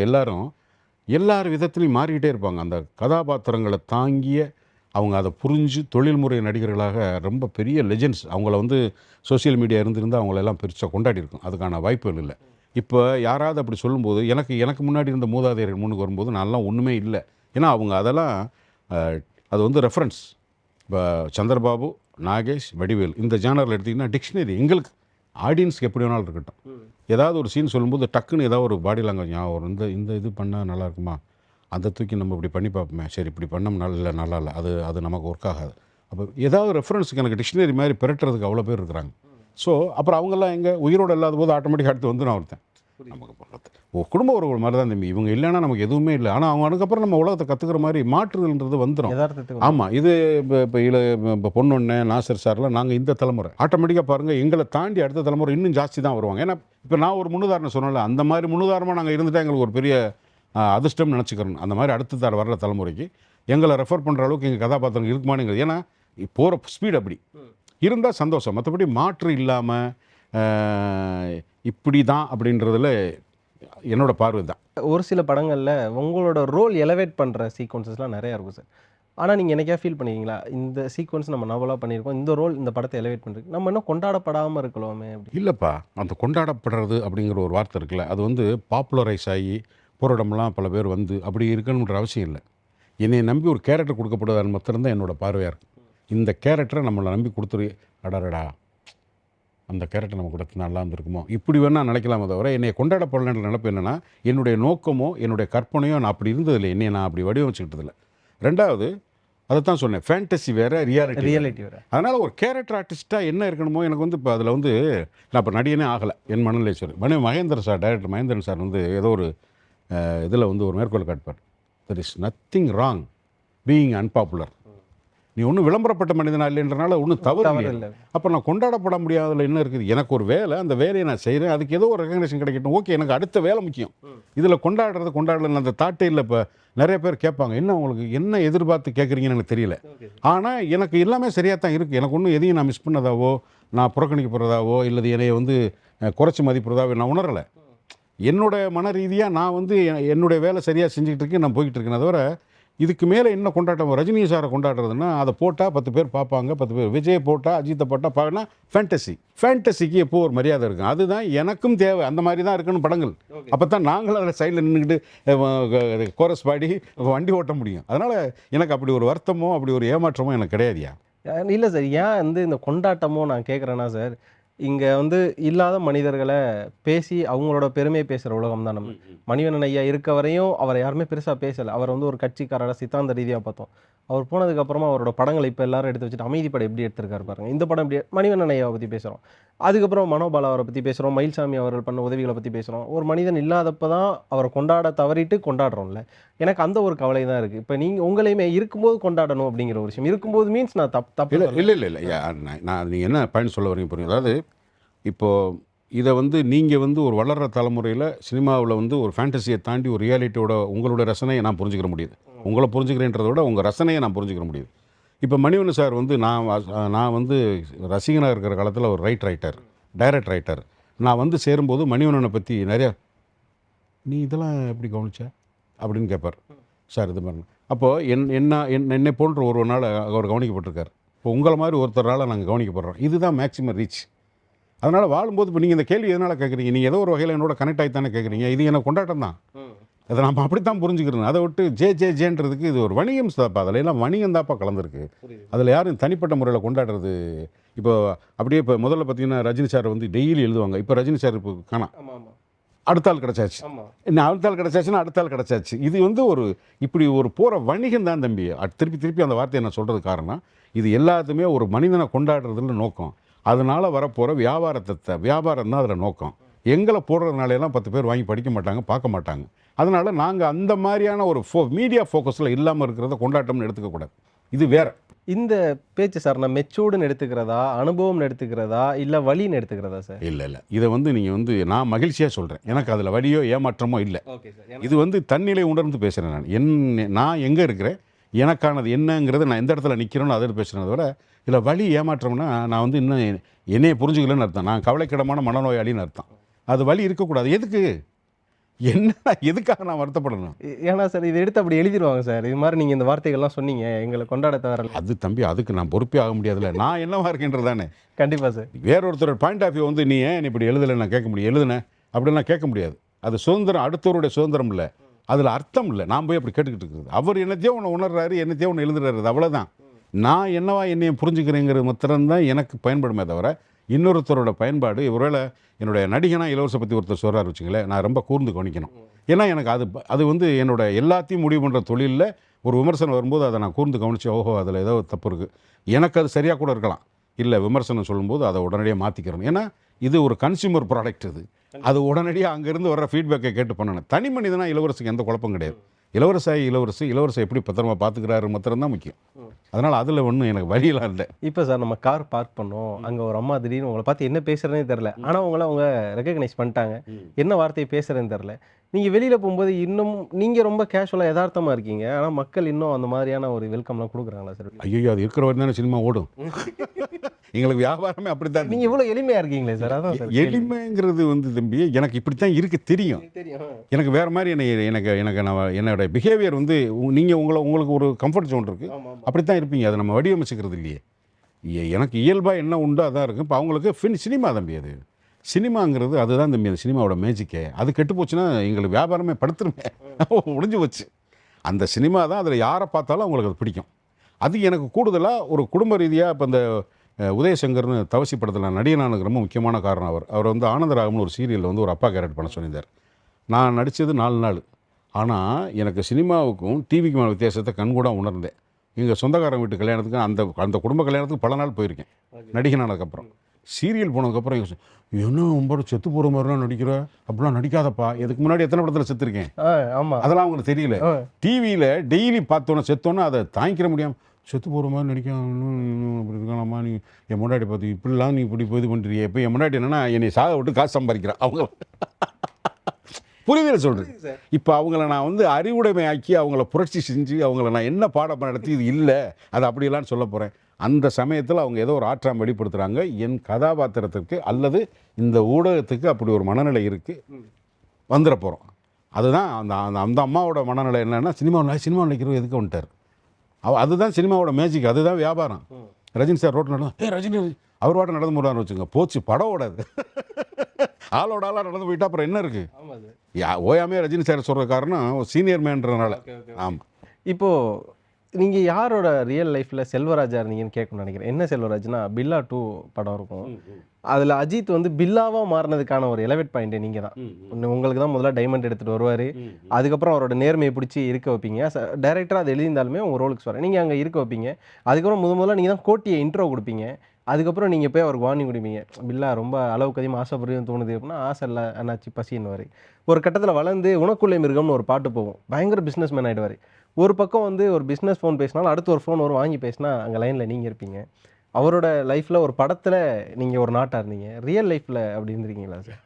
எல்லார் விதத்துலையும் மாறிக்கிட்டே இருப்பாங்க. அந்த கதாபாத்திரங்களை தாங்கிய அவங்க அதை புரிஞ்சு தொழில்முறை நடிகர்களாக ரொம்ப பெரிய லெஜெண்ட்ஸ். அவங்கள வந்து சோசியல் மீடியா இருந்திருந்தால் அவங்களெல்லாம் பெருசாக கொண்டாடி இருக்கும். அதுக்கான வாய்ப்புகள் இல்லை. இப்போ யாராவது அப்படி சொல்லும்போது எனக்கு முன்னாடி இருந்த மூதாதையர்கள் முன்னுக்கு வரும்போது நான்லாம் ஒன்றுமே இல்லை. ஏன்னா அவங்க அதெல்லாம் அது வந்து ரெஃபரன்ஸ். இப்போ சந்திரபாபு, நாகேஷ், வடிவேல் இந்த ஜானரில் எடுத்திங்கன்னா டிக்ஷனரி எங்களுக்கு ஆடியன்ஸ்க்கு எப்படி வேணாலும் இருக்கட்டும். ஏதாவது ஒரு சீன் சொல்லும்போது டக்குன்னு ஏதாவது ஒரு பாடி லாங்குவேஜ் ஞாபகம், இந்த இது பண்ணால் நல்லா இருக்குமா, அந்த தூக்கி நம்ம இப்படி பண்ணி பார்ப்போமே, சரி இப்படி பண்ணோம் நல்லா இல்லை, அது நமக்கு ஒர்க் ஆகாது. அப்போ ஏதாவது ரெஃபரன்ஸுக்கு எனக்கு டிக்ஷனரி மாதிரி பெரட்டுறதுக்கு அவ்வளோ பேர் இருக்கிறாங்க. ஸோ அப்புறம் அவங்கெல்லாம் எங்கே உயிரோடு இல்லாத போது ஆட்டோமேட்டிக்காக அடுத்து வந்து நான் ஒருத்தன் நமக்கு குடும்ப உறவுகள் மாதிரி தான் தம்பி. இவங்க இல்லைன்னா நமக்கு எதுவுமே இல்லை. ஆனால் அவங்க அதுக்கப்புறம் நம்ம உலகத்தை கற்றுக்கிற மாதிரி மாற்றுதல்ன்றது வந்துடும். ஆமாம். இது இப்போ பொன்னொன்னு நாசர் சார்லாம் நாங்கள் இந்த தலைமுறை ஆட்டோமேட்டிக்காக பாருங்கள், எங்களை தாண்டி அடுத்த தலைமுறை இன்னும் ஜாஸ்தி தான் வருவாங்க. ஏன்னா இப்போ நான் ஒரு முன்னுதாரணம் சொன்னல, அந்த மாதிரி முன்னுதாரணமாக நாங்கள் இருந்துட்டால் எங்களுக்கு ஒரு பெரிய அதிர்ஷ்டம் நினச்சிக்கிறோம். அந்த மாதிரி அடுத்த வர்ற தலைமுறைக்கு எங்களை ரெஃபர் பண்ணுற அளவுக்கு எங்கள் கதாபாத்திரம் இருக்குமானுங்கிறது. ஏன்னா போகிற ஸ்பீட் அப்படி இருந்தால் சந்தோஷம். மற்றபடி மாற்று இல்லாமல் இப்படி தான் அப்படின்றதுல என்னோட பார்வை தான். ஒரு சில படங்களில் உங்களோட ரோல் எலவேட் பண்ணுற சீக்வன்சஸ்லாம் நிறையா இருக்கும் சார். ஆனால் நீங்கள் எனக்கே ஃபீல் பண்ணிக்கிங்களா, இந்த சீக்வன்ஸ் நம்ம நவலாக பண்ணியிருக்கோம், இந்த ரோல் இந்த படத்தை எலவேட் பண்ணுறது நம்ம இன்னும் கொண்டாடப்படாமல் இருக்கலாமே அப்படி? இல்லைப்பா, அந்த கொண்டாடப்படுறது அப்படிங்கிற ஒரு வார்த்தை இருக்குல்ல, அது வந்து பாப்புலரைஸ் ஆகி போராடம்லாம் பல பேர் வந்து அப்படி இருக்கணுன்ற அவசியம் இல்லை. என்னை நம்பி ஒரு கேரக்டர் கொடுக்கப்படுதான்னு மாத்திரம்தான் என்னோட பார்வையாக இருக்குது. இந்த கேரக்டரை நம்மளை நம்பி கொடுத்துரு, அடடா அந்த கேரக்டர் நம்ம கொடுத்து நல்லா இருந்திருக்குமோ இப்படி வேணால் நினைக்கலாமே தவிர என்னை கொண்டாடப்படலன்ற நினைப்பு என்னென்னா, என்னுடைய நோக்கமோ என்னுடைய கற்பனையோ நான் அப்படி இருந்ததில்லை. என்னை நான் அப்படி வடிவமைச்சுக்கிட்டதில்லை. ரெண்டாவது அதை தான் சொன்னேன், ஃபேண்டசி வேறு, ரியாலிட்டி வேறு. அதனால் ஒரு கேரக்டர் ஆர்டிஸ்ட்டாக என்ன இருக்கணுமோ எனக்கு வந்து இப்போ அதில் வந்து நான் இப்போ நடிகனே ஆகலை. என் மனநிலை Mahendran sir, director Mahendran sir வந்து ஏதோ ஒரு இதில் வந்து ஒரு மேற்கோள் காட்டுப்பார், there is nothing wrong being unpopular. நீ ஒன்றும் விளம்பரப்பட்ட மனிதனா இல்லைன்றனால ஒன்றும் தவறு இல்லை. அப்போ நான் கொண்டாடப்பட முடியாததில் என்ன இருக்குது? எனக்கு ஒரு வேலை, அந்த வேலையை நான் செய்கிறேன், அதுக்கு ஏதோ ஒரு ரெகக்னேஷன் கிடைக்கட்டும், ஓகே, எனக்கு அடுத்த வேலை முக்கியம். இதில் கொண்டாடல அந்த தாட்டே இல்லை. இப்போ நிறைய பேர் கேட்பாங்க, என்ன உங்களுக்கு என்ன எதிர்பார்த்து கேட்குறீங்கன்னு எனக்கு தெரியல. ஆனால் எனக்கு எல்லாமே சரியாக தான் இருக்குது. எனக்கு ஒன்றும் எதையும் நான் மிஸ் பண்ணதாவோ, நான் புறக்கணிக்கப்படுறதாவோ, இல்லை என்னைய வந்து குறைச்சி மதிப்புறதாவோ நான் உணரலை. என்னோட மன ரீதியாக நான் வந்து என்னுடைய வேலை சரியாக செஞ்சுக்கிட்டு இருக்கேன், நான் போய்கிட்டு இருக்கேன். தவிர இதுக்கு மேலே என்ன கொண்டாட்டம்? ரஜினி சாரை கொண்டாடுறதுன்னா அதை போட்டால் 10 பேர் பார்ப்பாங்க, 10 பேர். விஜயை போட்டால், அஜித்தை போட்டால் பார்க்கலாம். ஃபேண்டசிக்கு எப்போ ஒரு மரியாதை இருக்கும். அதுதான் எனக்கும் தேவை. அந்த மாதிரி தான் இருக்கணும் படங்கள். அப்போ தான் நாங்களும் அதில் சைடில் நின்றுக்கிட்டு கோரஸ் பாடி வண்டி ஓட்ட முடியும். அதனால் எனக்கு அப்படி ஒரு வருத்தமோ அப்படி ஒரு ஏமாற்றமோ எனக்கு கிடையாதுயா. இல்லை சார், ஏன் வந்து இந்த கொண்டாட்டமோ நான் கேட்குறேன்னா சார், இங்கே வந்து இல்லாத மனிதர்களை பேசி அவங்களோட பெருமையை பேசுகிற உலகம் தான் நம்ம. மணிவண்ணன் ஐயா இருக்க வரையும் அவரை யாருமே பெருசாக பேசலை. அவர் வந்து ஒரு கட்சிக்காரராக சித்தாந்த ரீதியாக பார்த்தோம். அவர் போனதுக்கப்புறமா அவரோட படங்களை இப்போ எல்லாரும் எடுத்து வச்சுட்டு அமைதிப்படம் எப்படி எடுத்திருக்காரு பாருங்கள். இந்த படம் எப்படி மணிவண்ணன் ஐயாவை பற்றி பேசுகிறோம், அதுக்கப்புறம் மனோபாலா அவரை பற்றி பேசுகிறோம், மயில்சாமி அவர்கள் பண்ண உதவிகளை பற்றி பேசுகிறோம். ஒரு மனிதன் இல்லாதப்போ தான் அவரை கொண்டாட தவறிட்டு கொண்டாடுறோம்ல. எனக்கு அந்த ஒரு கவலை தான் இருக்குது. இப்போ நீங்கள் உங்களையுமே இருக்கும்போது கொண்டாடணும் அப்படிங்கிற ஒரு விஷயம் இருக்கும்போது மீன்ஸ் நான் தப்பு இல்லை நான் நீங்கள் என்ன பயன் சொல்ல வரீங்க புரியும். அதாவது இப்போது இதை வந்து நீங்கள் வந்து ஒரு வளர்கிற தலைமுறையில் சினிமாவில் வந்து ஒரு ஃபேண்டசியை தாண்டி ஒரு ரியாலிட்டியோட உங்களோட ரசனையை நான் புரிஞ்சுக்கிற முடியுது. உங்களை புரிஞ்சுக்கிறேன்றதை விட உங்கள் ரசனையை நான் புரிஞ்சுக்கிற முடியுது. இப்போ மணிவண்ணன் சார் வந்து நான் வந்து ரசிகனாக இருக்கிற காலத்தில் ஒரு டைரக்ட் ரைட்டர். நான் வந்து சேரும்போது மணிவண்ணனை பற்றி நிறையா, நீ இதெல்லாம் எப்படி கவனிச்ச அப்படின்னு கேட்பார் சார். இது மாதிரி அப்போது என்னை போன்ற ஒரு நாள் அவர் கவனிக்கப்பட்டிருக்கார். இப்போ உங்களை மாதிரி ஒருத்தரால் நாங்கள் கவனிக்கப்படுறோம். இதுதான் மேக்ஸிமம் ரீச். அதனால் வாழும்போது இப்போ நீங்கள் இந்த கேள்வி எதனால் கேட்குறீங்க? நீங்கள் ஏதோ ஒரு வகையில் என்னோட கனெக்ட் ஆகி தானே கேட்குறீங்க. இது எனக்கு கொண்டாட்டம் தான். அதை நம்ம அப்படித்தான் புரிஞ்சுக்கிறோம். அதை விட்டு ஜேன்றதுக்கு இது ஒரு வணிகம் தாப்பா. அதில் எல்லாம் வணிகம் தாப்பா கலந்துருக்கு. அதில் யாரும் தனிப்பட்ட முறையில் கொண்டாடுறது. இப்போ அப்படியே இப்போ முதல்ல பார்த்தீங்கன்னா ரஜினி சார் வந்து டெய்லி எழுதுவாங்க. இப்போ ரஜினி சார் இப்போ காணாம், ஆமா ஆமா அடுத்த ஆள் கிடச்சாச்சு. ஆமா இன்னும் அடுத்த ஆள் கிடச்சாச்சுன்னா அடுத்த ஆள் கிடச்சாச்சு. இது வந்து ஒரு இப்படி ஒரு போகிற வணிகம் தான் தம்பி. திருப்பி திருப்பி அந்த வார்த்தையை நான் சொல்கிறது காரணம், இது எல்லாத்துமே ஒரு மனிதனை கொண்டாடுறதுல நோக்கம். அதனால் வரப்போகிற வியாபாரம் தான் அதில் நோக்கம். எங்களை போடுறதுனால 10 பேர் வாங்கி படிக்க மாட்டாங்க, பார்க்க மாட்டாங்க. அதனால் நாங்கள் அந்த மாதிரியான ஒரு மீடியா ஃபோக்கஸில் இல்லாமல் இருக்கிறத கொண்டாட்டம்னு எடுத்துக்கக்கூடாது. இது வேற. இந்த பேச்சு சார் நான் மெச்சூர்டுன்னு எடுத்துக்கிறதா, அனுபவம்னு எடுத்துக்கிறதா, இல்லை வலின்னு எடுத்துக்கிறதா சார்? இல்லை இதை வந்து நீங்கள் வந்து நான் மகிழ்ச்சியாக சொல்கிறேன். எனக்கு அதில் வலியோ ஏமாற்றமோ இல்லை. Okay sir. இது வந்து தன்னிலை உணர்ந்து பேசுகிறேன். நான் எங்கே இருக்கிறேன், எனக்கானது என்னங்கிறத நான் எந்த இடத்துல நிற்கிறேன்னு அதை பேசுகிறத விட, இதில் வலி ஏமாற்றம்னா நான் வந்து இன்னும் என்னையை புரிஞ்சுக்கலன்னு அர்த்தம். நான் கவலைக்கிடமான மனநோயாளின்னு அர்த்தம். அது வலி இருக்கக்கூடாது. எதுக்கு, என்ன, எதுக்காக நான் வருத்தப்படணும்? ஏன்னா சார் இதை எடுத்து அப்படி எழுதிடுவாங்க சார். இது மாதிரி நீங்கள் இந்த வார்த்தைகள்லாம் சொன்னீங்க, எங்களை கொண்டாட தவறல. அது தம்பி, அதுக்கு நான் பொறுப்பே ஆக முடியாதுல்ல. நான் என்னவா இருக்கேன்றதானே. கண்டிப்பாக சார். வேறொருத்தர் பாயிண்ட் ஆஃப் வியூ வந்து நீ ஏன் இப்படி எழுதலை நான் கேட்க முடியும். எழுதுனேன் அப்படிலாம் கேட்க முடியாது. அது சுதந்திரம், அடுத்தவருடைய சுதந்திரம் இல்லை. அதில் அர்த்தம் இல்லை நான் போய் அப்படி கேட்டுக்கிட்டு இருக்கிறது. அவர் என்னத்தையோ ஒன்று உணர்றாரு, என்னத்தையோ ஒன்று எழுதுறாரு, அவ்வளோதான். நான் என்னவா என்னையை புரிஞ்சுக்கிறேங்கிறது மாத்திரம்தான் எனக்கு பயன்படுமே தவிர, இன்னொருத்தரோட பயன்பாடு. ஒருவேளை என்னுடைய நடிகனா இளவரசை பற்றி ஒருத்தர் சொல்கிறார் வச்சுங்களேன், நான் ரொம்ப கூர்ந்து கவனிக்கணும். ஏன்னா எனக்கு அது வந்து என்னோட எல்லாத்தையும் முடிவு பண்ணுற தொழிலில் ஒரு விமர்சனம் வரும்போது அதை நான் கூர்ந்து கவனித்து, ஓஹோ அதில் ஏதோ தப்பு இருக்குது, எனக்கு அது சரியாக கூட இருக்கலாம். இல்லை, விமர்சனம் சொல்லும்போது அதை உடனடியாக மாற்றிக்கிறோம். ஏன்னா இது ஒரு கன்சியூமர் ப்ராடக்ட். அது உடனடியாக அங்கேருந்து வர்ற ஃபீட்பேக்கை கேட்டு பண்ணணும். தனி மனிதனா இளவரசுக்கு எந்த குழப்பம் கிடையாது. இளவரசை எப்படி பத்திரமா பார்த்துக்கிறாரு மாத்திரம்தான் முக்கியம். அதனால் அதில் ஒன்றும் எனக்கு வழியெல்லாம் இல்லை. இப்போ சார் நம்ம கார் பார்க் பண்ணோம், அங்கே ஒரு அம்மா திடீர்னு உங்களை பார்த்து என்ன பேசுகிறேனே தெரில, ஆனால் அவங்க ரெக்கக்னைஸ் பண்ணிட்டாங்க, என்ன வார்த்தையை பேசுகிறேன்னு தெரில. நீங்கள் வெளியில் போகும்போது இன்னும் நீங்கள் ரொம்ப கேஷுவலாக யதார்த்தமாக இருக்கீங்க, ஆனால் மக்கள் இன்னும் அந்த மாதிரியான ஒரு வெல்கம்லாம் கொடுக்குறாங்களா சார்? ஐயோ, அது இருக்கிற வரைக்கும் தானே சினிமா ஓடும். எங்களுக்கு வியாபாரமே அப்படித்தான். நீங்கள் இவ்வளோ எளிமையாக இருக்கீங்களே சார். அதான் சார் எளிமைங்கிறது வந்து தம்பி, எனக்கு இப்படித்தான் இருக்கு தெரியும். எனக்கு வேறு மாதிரி என்னோட பிஹேவியர் வந்து நீங்கள் உங்களுக்கு ஒரு கம்ஃபர்ட் ஜோன் இருக்குது, அப்படித்தான் இருப்பீங்க. அதை நம்ம வடிவமைச்சுக்கிறது இல்லையே. எனக்கு இயல்பாக என்ன உண்டோ அதான் இருக்குது. இப்போ அவங்களுக்கு சினிமா தம்பி, அது சினிமாங்கிறது அதுதான் தம்பி, அந்த சினிமாவோட மேஜிக்கே. அது கெட்டு போச்சுன்னா எங்களுக்கு வியாபாரமே படுத்துருமே, முடிஞ்சு போச்சு. அந்த சினிமா தான், அதில் யாரை பார்த்தாலும் அவங்களுக்கு அது பிடிக்கும். அது எனக்கு கூடுதலாக ஒரு குடும்ப ரீதியாக இப்போ இந்த உதயசங்கர்னு தவசி படத்தில் நடிகனானுக்கு ரொம்ப முக்கியமான காரணம் அவர் வந்து ஆனந்தராகம்னு ஒரு சீரியலில் வந்து ஒரு அப்பா கேரக்டர் பண்ண சொல்லியிருந்தார். நான் நடித்தது 4 நாள். ஆனால் எனக்கு சினிமாவுக்கும் டிவிக்குமான வித்தியாசத்தை கண்கூட உணர்ந்தேன். எங்கள் சொந்தக்காரங்க வீட்டு கல்யாணத்துக்கு அந்த குடும்ப கல்யாணத்துக்கு பல நாள் போயிருக்கேன் நடிகனானதுக்கப்புறம். சீரியல் போனதுக்கப்புறம் என்ன ரொம்ப செத்து போகிற மாதிரிலாம் நடிக்கிற, அப்படிலாம் நடிக்காதப்பா. இதுக்கு முன்னாடி எத்தனை படத்தில் செத்துருக்கேன், அதெல்லாம் அவங்களுக்கு தெரியல. டிவியில் டெய்லி பார்த்தோன்னே செத்தோன்னே அதை தாங்கிக்கிற முடியாமல், செத்து போகிற மாதிரி நடிக்கணும் அப்படி இருக்கானாம்மா, நீ என் முன்னாடி பார்த்து இப்படிலாம் நீ இப்படி இது பண்ணுறிய. இப்போ என் முன்னாடி என்னென்னா என்னை சாக விட்டு காசு சம்பாதிக்கிறேன் அவங்க. புரிதல சொல்கிறேன். இப்போ அவங்கள நான் வந்து அறிவுடைமை ஆக்கி அவங்கள புரட்சி செஞ்சு அவங்கள நான் என்ன பாடம் நடத்தி இது இல்லை அது அப்படியெல்லாம் சொல்ல போகிறேன். அந்த சமயத்தில் அவங்க ஏதோ ஒரு ஆற்றாம் வெளிப்படுத்துகிறாங்க என் கதாபாத்திரத்துக்கு, அல்லது இந்த ஊடகத்துக்கு அப்படி ஒரு மனநிலை இருக்குது, வந்துட போகிறோம். அதுதான் அந்த அம்மாவோட மனநிலை. என்னென்னா சினிமா நடிக்கிறோம் எதுக்கு வந்துட்டார். அதுதான் சினிமாவோட மேஜிக், அதுதான் வியாபாரம். ரஜினி சார் ரோட்டில் நடந்து ரஜினி அவர் வாட்ட நடந்து போடான்னு வச்சுங்க, போச்சு படம் ஓடாது. ஆளோட ஆளாக நடந்து போயிட்டா அப்புறம் என்ன இருக்குது. ஓயாமே ரஜினி சார் சொல்கிற காரணம் சீனியர் மேன்றதுனால. ஆமாம். இப்போது நீங்கள் யாரோட ரியல் லைஃப்பில் செல்வராஜா இருந்தீங்கன்னு கேட்கணும்னு நினைக்கிறேன். என்ன செல்வராஜ்னா பில்லா 2 படம் இருக்கும், அதில் அஜித் வந்து பில்லாவாக மாறினதுக்கான ஒரு எலவேட் பாயிண்ட் நீங்கள் தான். உங்களுக்கு தான் முதல்ல டைமண்ட் எடுத்துகிட்டு வருவார், அதுக்கப்புறம் அவரோட நேர்மையை பிடிச்சி இருக்க வைப்பீங்க. டைரக்டராக அது எழுதியிருந்தாலுமே உங்கள் ரோலுக்கு சொல்கிறேன், நீங்கள் அங்கே இருக்க வைப்பீங்க. அதுக்கப்புறம் முதல்ல நீங்கள் தான் கோட்டியை இன்ட்ரோ கொடுப்பீங்க. அதுக்கப்புறம் நீங்கள் போய் அவருக்கு வார்னிங் கொடுப்பீங்க, பில்லா ரொம்ப அளவுக்கு அதிகமாக ஆசைப்படுறதுன்னு தோணுது அப்படின்னா, ஆசை இல்லை அண்ணாச்சி பசின்னுவார். ஒரு கட்டத்தில் வளர்ந்து உனக்குள்ளே மிருகம்னு ஒரு பாட்டு போகும், பயங்கர பிஸ்னஸ் மேன் ஆகிடுவார். ஒரு பக்கம் வந்து ஒரு பிஸ்னஸ் ஃபோன் பேசினாலும் அடுத்து ஒரு ஃபோன் வரும், வாங்கி பேசினா அங்கே லைனில் நீங்கள் இருப்பீங்க. அவரோட லைஃப்பில் ஒரு படத்தில் நீங்கள் ஒரு நாட்டாக இருந்தீங்க, ரியல் லைஃப்பில் அப்படி இருந்திருக்கீங்களா சார்?